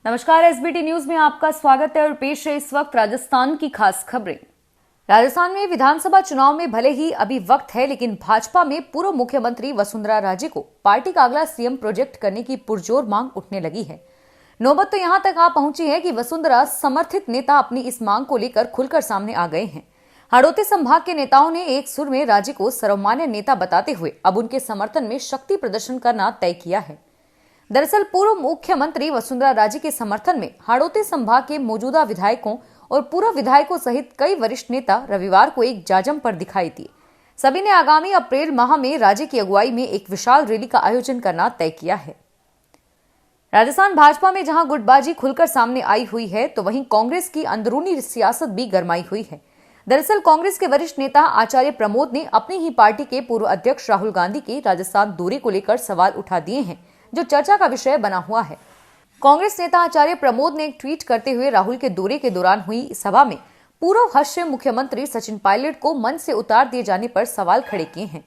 नमस्कार, SBT news में आपका स्वागत है और पेश है इस वक्त राजस्थान की खास खबरें। राजस्थान में विधानसभा चुनाव में भले ही अभी वक्त है, लेकिन भाजपा में पूर्व मुख्यमंत्री वसुंधरा राजे को पार्टी का अगला सीएम प्रोजेक्ट करने की पुरजोर मांग उठने लगी है। नौबत तो यहां तक आ पहुंची है कि वसुंधरा समर्थित नेता अपनी इस मांग को लेकर खुलकर सामने आ गए हैं। हाड़ौती संभाग के नेताओं ने एक सुर में राजे को सर्वमान्य नेता बताते हुए अब उनके समर्थन में शक्ति प्रदर्शन करना तय किया है। दरअसल पूर्व मुख्यमंत्री वसुंधरा राजे के समर्थन में हाड़ौती संभाग के मौजूदा विधायकों और पूर्व विधायकों सहित कई वरिष्ठ नेता रविवार को एक जाजम पर दिखाई दिए। सभी ने आगामी अप्रैल माह में राजे की अगुवाई में एक विशाल रैली का आयोजन करना तय किया है। राजस्थान भाजपा में जहां गुटबाजी खुलकर सामने आई हुई है, तो वहीं कांग्रेस की अंदरूनी सियासत भी गरमाई हुई है। दरअसल कांग्रेस के वरिष्ठ नेता आचार्य प्रमोद ने अपनी ही पार्टी के पूर्व अध्यक्ष राहुल गांधी के राजस्थान दौरे को लेकर सवाल उठा दिए हैं, जो चर्चा का विषय बना हुआ है। कांग्रेस नेता आचार्य प्रमोद ने एक ट्वीट करते हुए राहुल के दौरे के दौरान हुई सभा में पूर्व हास्य मुख्यमंत्री सचिन पायलट को मंच से उतार दिए जाने पर सवाल खड़े किए हैं।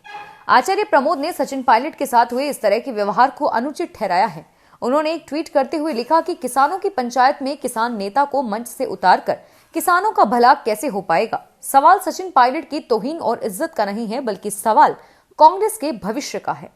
आचार्य प्रमोद ने सचिन पायलट के साथ हुए इस तरह के व्यवहार को अनुचित ठहराया है। उन्होंने एक ट्वीट करते हुए लिखा कि किसानों की पंचायत में किसान नेता को मंच से उतारकर किसानों का भला कैसे हो पाएगा। सवाल सचिन पायलट की तौहीन और इज्जत का नहीं है, बल्कि सवाल कांग्रेस के भविष्य का है।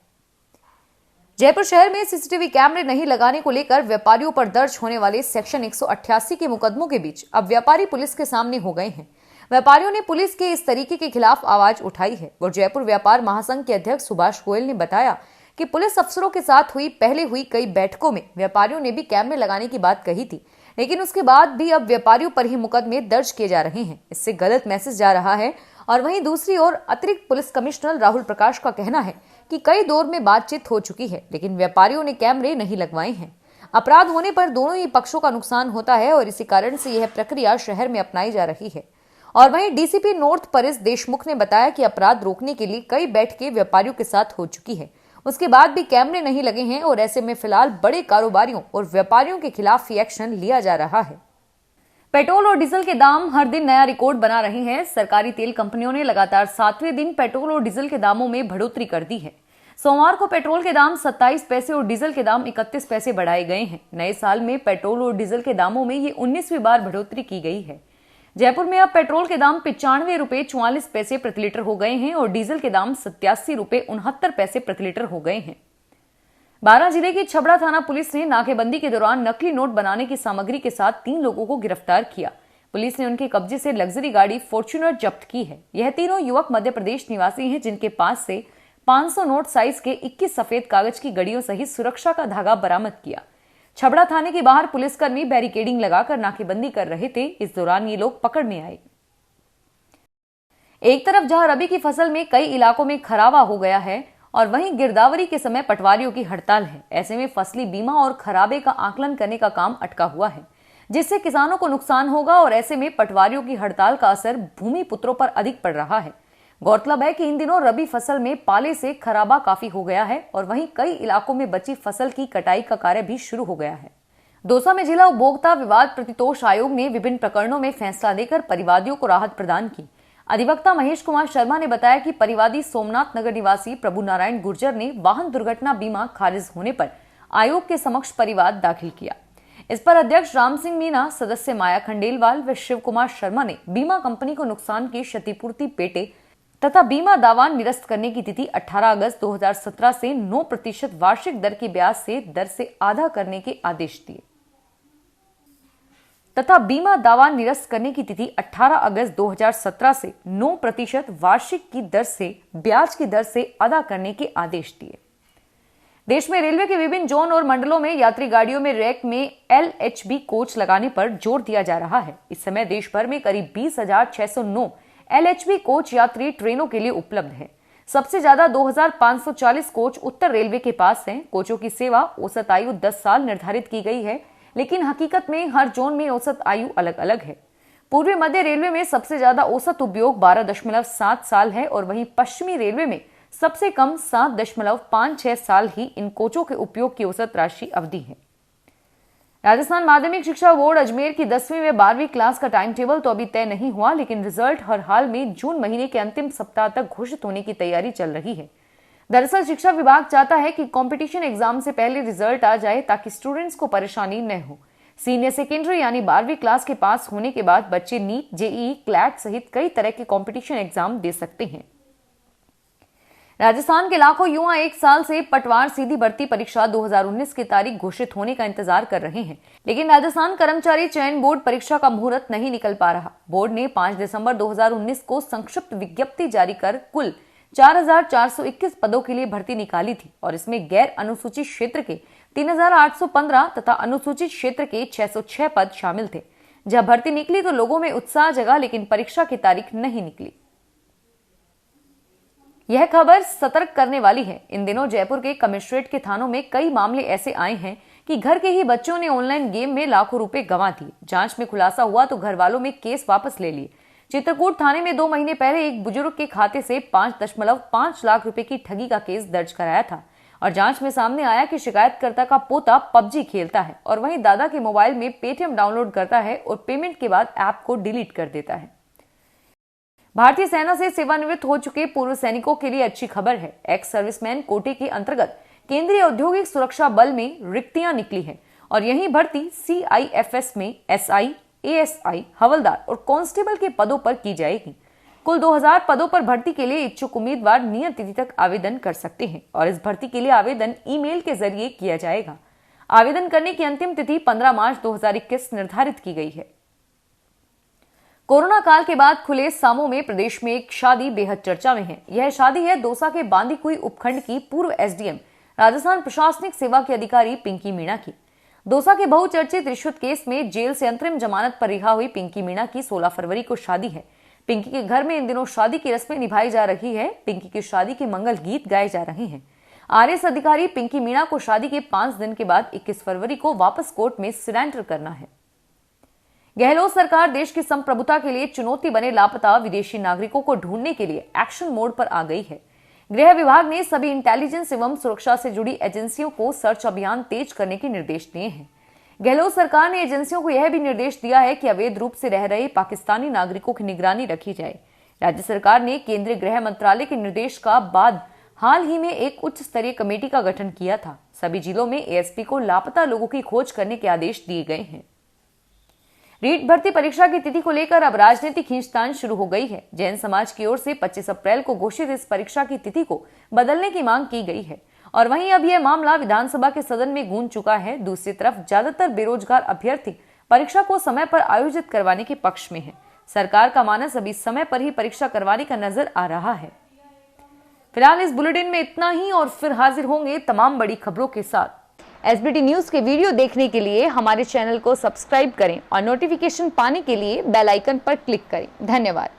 जयपुर शहर में सीसीटीवी कैमरे नहीं लगाने को लेकर व्यापारियों पर दर्ज होने वाले सेक्शन 188 के मुकदमों के बीच अब व्यापारी पुलिस के सामने हो गए हैं। व्यापारियों ने पुलिस के इस तरीके के खिलाफ आवाज उठाई है और जयपुर व्यापार महासंघ के अध्यक्ष सुभाष गोयल ने बताया कि पुलिस अफसरों के साथ पहले हुई कई बैठकों में व्यापारियों ने भी कैमरे लगाने की बात कही थी, लेकिन उसके बाद भी अब व्यापारियों पर ही मुकदमे दर्ज किए जा रहे हैं। इससे गलत मैसेज जा रहा है। और वहीं दूसरी ओर अतिरिक्त पुलिस कमिश्नर राहुल प्रकाश का कहना है कि कई दौर में बातचीत हो चुकी है, लेकिन व्यापारियों ने कैमरे नहीं लगवाए हैं। अपराध होने पर दोनों ही पक्षों का नुकसान होता है और इसी कारण से यह प्रक्रिया शहर में अपनाई जा रही है। और वहीं डीसीपी नॉर्थ परेश देशमुख ने बताया कि अपराध रोकने के लिए कई बैठकें व्यापारियों के साथ हो चुकी है, उसके बाद भी कैमरे नहीं लगे हैं और ऐसे में फिलहाल बड़े कारोबारियों और व्यापारियों के खिलाफ ही एक्शन लिया जा रहा है। पेट्रोल और डीजल के दाम हर दिन नया रिकॉर्ड बना रहे हैं। सरकारी तेल कंपनियों ने लगातार 7वें दिन पेट्रोल और डीजल के दामों में बढ़ोतरी कर दी है। सोमवार को पेट्रोल के दाम 27 पैसे और डीजल के दाम 31 पैसे बढ़ाए गए हैं। नए साल में पेट्रोल और डीजल के दामों में ये 19वीं बार बढ़ोतरी की गई है। जयपुर में अब पेट्रोल के दाम 95 रुपए 44 पैसे प्रति लीटर हो गए हैं और डीजल के दाम 87 रुपए 69 पैसे प्रति लीटर हो गए हैं। 12 जिले की छबड़ा थाना पुलिस ने नाकेबंदी के दौरान नकली नोट बनाने की सामग्री के साथ 3 लोगों को गिरफ्तार किया। पुलिस ने उनके कब्जे से लग्जरी गाड़ी फॉर्च्यूनर जब्त की है। यह तीनों युवक मध्य प्रदेश निवासी हैं, जिनके पास से 500 नोट साइज के 21 सफेद कागज की गड़ियों सहित सुरक्षा का धागा बरामद किया। छबड़ा थाने के बाहर पुलिसकर्मी बैरिकेडिंग लगाकर नाकेबंदी कर रहे थे। इस दौरान ये लोग पकड़ में आए। एक तरफ जहां रबी की फसल में कई इलाकों में खराबा हो गया है और वहीं गिरदावरी के समय पटवारियों की हड़ताल है, ऐसे में फसली बीमा और खराबे का आकलन करने का काम अटका हुआ है, जिससे किसानों को नुकसान होगा और ऐसे में पटवारियों की हड़ताल का असर भूमि पुत्रों पर अधिक पड़ रहा है। गौरतलब है कि इन दिनों रबी फसल में पाले से खराबा काफी हो गया है और वहीं कई इलाकों में बची फसल की कटाई का कार्य भी शुरू हो गया है। दौसा में जिला उपभोक्ता विवाद प्रतितोष आयोग ने विभिन्न प्रकरणों में फैसला देकर परिवादियों को राहत प्रदान की। अधिवक्ता महेश कुमार शर्मा ने बताया कि परिवादी सोमनाथ नगर निवासी प्रभु नारायण गुर्जर ने वाहन दुर्घटना बीमा खारिज होने पर आयोग के समक्ष परिवाद दाखिल किया। इस पर अध्यक्ष राम सिंह मीना, सदस्य माया खंडेलवाल व शिव कुमार शर्मा ने बीमा कंपनी को नुकसान की क्षतिपूर्ति पेटे तथा बीमा दावा निरस्त करने की तिथि 18 अगस्त 2017 से 9% वार्षिक दर की ब्याज से दर से आधा करने के आदेश दिए तथा बीमा दावा निरस्त करने की तिथि 18 अगस्त 2017 से 9% वार्षिक की दर से ब्याज की दर से अदा करने के आदेश दिए। देश में रेलवे के विभिन्न जोन और मंडलों में यात्री गाड़ियों में रैक में LHB कोच लगाने पर जोर दिया जा रहा है। इस समय देश भर में करीब 20,609 LHB कोच यात्री ट्रेनों के लिए उपलब्ध है। सबसे ज्यादा 2,540 कोच उत्तर रेलवे के पास हैं। कोचों की सेवा औसत आयु 10 साल निर्धारित की गई है, लेकिन हकीकत में हर जोन में औसत आयु अलग अलग है। पूर्वी मध्य रेलवे में सबसे ज्यादा औसत उपयोग 12.7 साल है और वहीं पश्चिमी रेलवे में सबसे कम 7.56 साल ही इन कोचों के उपयोग की औसत राशि अवधि है। राजस्थान माध्यमिक शिक्षा बोर्ड अजमेर की 10वीं व 12वीं क्लास का टाइम टेबल तो अभी तय नहीं हुआ, लेकिन रिजल्ट हर हाल में जून महीने के अंतिम सप्ताह तक घोषित होने की तैयारी चल रही है। दरअसल शिक्षा विभाग चाहता है कि कंपटीशन एग्जाम से पहले रिजल्ट आ जाए ताकि स्टूडेंट्स को परेशानी न हो। सीनियर सेकेंडरी यानी 12वीं क्लास के पास होने के बाद बच्चे नीट, जेईई, क्लैट सहित कई तरह के कंपटीशन एग्जाम दे सकते हैं। राजस्थान के लाखों युवा एक साल से पटवार सीधी भर्ती परीक्षा 2019 की तारीख घोषित होने का इंतजार कर रहे हैं, लेकिन राजस्थान कर्मचारी चयन बोर्ड परीक्षा का मुहूर्त नहीं निकल पा रहा। बोर्ड ने 5 दिसंबर 2019 को संक्षिप्त विज्ञप्ति जारी कर कुल 4,421 पदों के लिए भर्ती निकाली थी और इसमें गैर अनुसूचित क्षेत्र के 3,815 तथा अनुसूचित क्षेत्र के 606 पद शामिल थे। जब भर्ती निकली तो लोगों में उत्साह जगा, लेकिन परीक्षा की तारीख नहीं निकली। यह खबर सतर्क करने वाली है। इन दिनों जयपुर के कमिश्नरेट के थानों में कई मामले ऐसे आए हैं कि घर के ही बच्चों ने ऑनलाइन गेम में लाखों रुपए गंवा दिए। जांच में खुलासा हुआ तो घर वालों में केस वापस ले लिए। चित्रकूट थाने में 2 महीने पहले एक बुजुर्ग के खाते से 5.5 लाख रुपए की ठगी का केस दर्ज कराया था और जांच में सामने आया कि शिकायतकर्ता का पोता पबजी खेलता है और वहीं दादा के मोबाइल में पेटीएम डाउनलोड करता है और पेमेंट के बाद ऐप को डिलीट कर देता है। भारतीय सेना से सेवानिवृत्त हो चुके पूर्व सैनिकों के लिए अच्छी खबर है। एक्स सर्विसमैन कोटे के अंतर्गत केंद्रीय औद्योगिक सुरक्षा बल में रिक्तियां निकली हैं और यही भर्ती CIFS में SI, ASI, हवलदार और कांस्टेबल के पदों पर की जाएगी। कुल 2000 पदों पर भर्ती के लिए इच्छुक उम्मीदवार नियत तिथि तक आवेदन कर सकते हैं और इस भर्ती के लिए आवेदन ईमेल के जरिए किया जाएगा। आवेदन करने की अंतिम तिथि 15 मार्च 2021 निर्धारित की गई है। कोरोना काल के बाद खुले सामों में प्रदेश में एक शादी बेहद चर्चा में है। यह शादी है दौसा के बांदीकुई उपखंड की पूर्व SDM राजस्थान प्रशासनिक सेवा के अधिकारी पिंकी मीणा की। दौसा के बहुचर्चित रिश्वत केस में जेल से अंतरिम जमानत पर रिहा हुई पिंकी मीणा की 16 फरवरी को शादी है। पिंकी के घर में इन दिनों शादी की रस्में निभाई जा रही है। पिंकी की शादी के मंगल गीत गाए जा रहे हैं। RS अधिकारी पिंकी मीणा को शादी के 5 दिन के बाद 21 फरवरी को वापस कोर्ट में सरेंडर करना है। गहलोत सरकार देश की संप्रभुता के लिए चुनौती बने लापता विदेशी नागरिकों को ढूंढने के लिए एक्शन मोड पर आ गई है। गृह विभाग ने सभी इंटेलिजेंस एवं सुरक्षा से जुड़ी एजेंसियों को सर्च अभियान तेज करने के निर्देश दिए हैं। गहलोत सरकार ने एजेंसियों को यह भी निर्देश दिया है कि अवैध रूप से रह रहे पाकिस्तानी नागरिकों की निगरानी रखी जाए। राज्य सरकार ने केंद्रीय गृह मंत्रालय के निर्देश का बाद हाल ही में एक उच्च स्तरीय कमेटी का गठन किया था। सभी जिलों में ASP को लापता लोगों की खोज करने के आदेश दिए गए हैं। रीट भर्ती परीक्षा की तिथि को लेकर अब राजनीतिक खींचतान शुरू हो गई है। जैन समाज की ओर से 25 अप्रैल को घोषित इस परीक्षा की तिथि को बदलने की मांग की गई है और वहीं अब यह मामला विधानसभा के सदन में गूंज चुका है। दूसरी तरफ ज्यादातर बेरोजगार अभ्यर्थी परीक्षा को समय पर आयोजित करवाने के पक्ष में है। सरकार का मानस अभी समय पर ही परीक्षा करवाने का नजर आ रहा है। फिलहाल इस बुलेटिन में इतना ही और फिर हाजिर होंगे तमाम बड़ी खबरों के साथ। SBT न्यूज के वीडियो देखने के लिए हमारे चैनल को सब्सक्राइब करें और नोटिफिकेशन पाने के लिए बेल आइकन पर क्लिक करें। धन्यवाद।